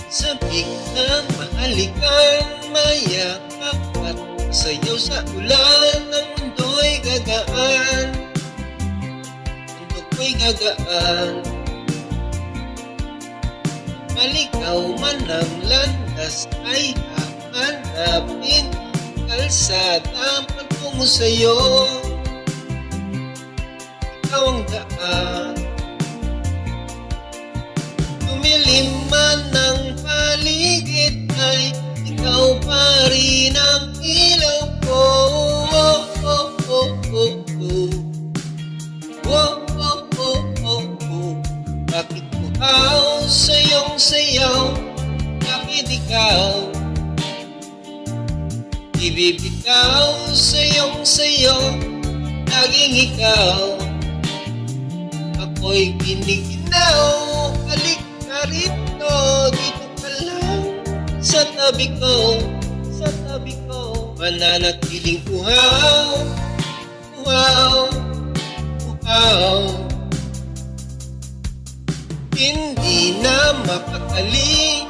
Sabik na mahalikan, mayakap at sayaw sa ulan. Ang mundo'y gagaan, mundo ko'y gagaan. Malikaw man ang landas ay hahanapin, kalsada patungo sa'yo. Ikaw ang daan, tumilim man ang paligid ay ikaw pa rin ang ilaw ko. Oh, oh, oh, oh, oh. Oh, oh, oh, oh, oh. Bakit buhaw sa iyong sayaw? Bakit ikaw ibibitaw sa iyong sayaw? Laging ikaw, ako'y giniginaw. Halik ka rito, dito ka lang sa tabi ko, sa tabi ko. Mananatiling uhaw, uhaw, uhaw. Hindi na mapakali,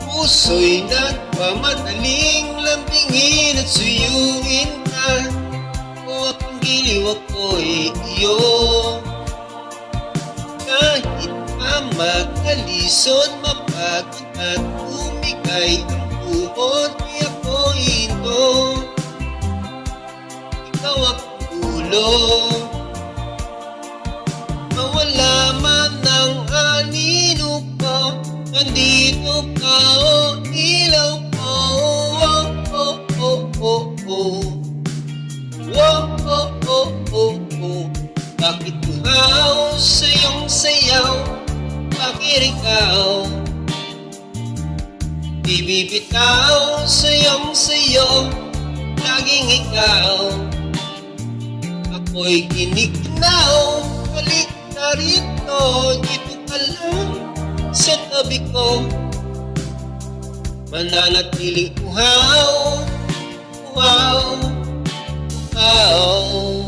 puso'y nagmamadaling lambingin at suyuin ka. O aking giliw ako'y iyo. Kahit pa magkalisod, mapagod at umigay ang tuhod, di ako ito. Ikaw ang ulo. Mawala man ang anino ko, nandito ka o ilaw ko. Oh, oh, oh, oh, oh. Oh, oh, oh, oh, oh. Bakit buhaw sa iyong sayaw? Bakit ikaw ibibitaw sa iyong sayaw? Laging ikaw, ako'y giniginaw. Halik ka rito, dito ka lang sa tabi ko. Mananatiling uhaw, uhaw, uhaw.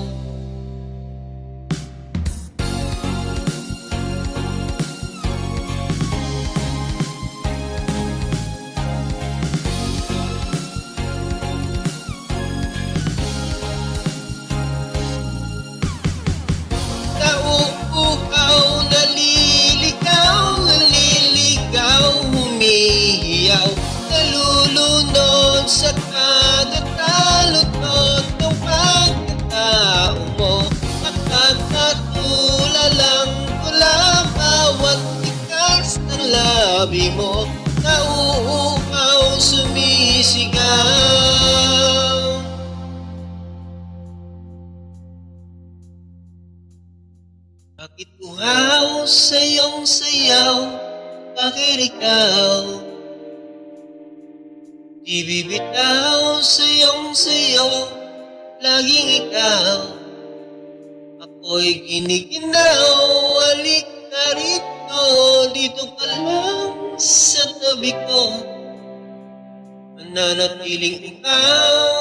Nauuhaw, naliligaw, naliligaw, humihiyaw, nalulunod sa kada talunod ng pagkatao mo. Nakakatulalang tula bawat tikas ng labi mo. Nauuhaw, sumisigaw. Bakit uhaw sa iyong sayaw? Bakit ikaw ibibitaw sa iyong sayaw? Laging ikaw, ako'y giniginaw. Halik ka rito, dito ka lang sa tabi ko. Mananatiling ikaw,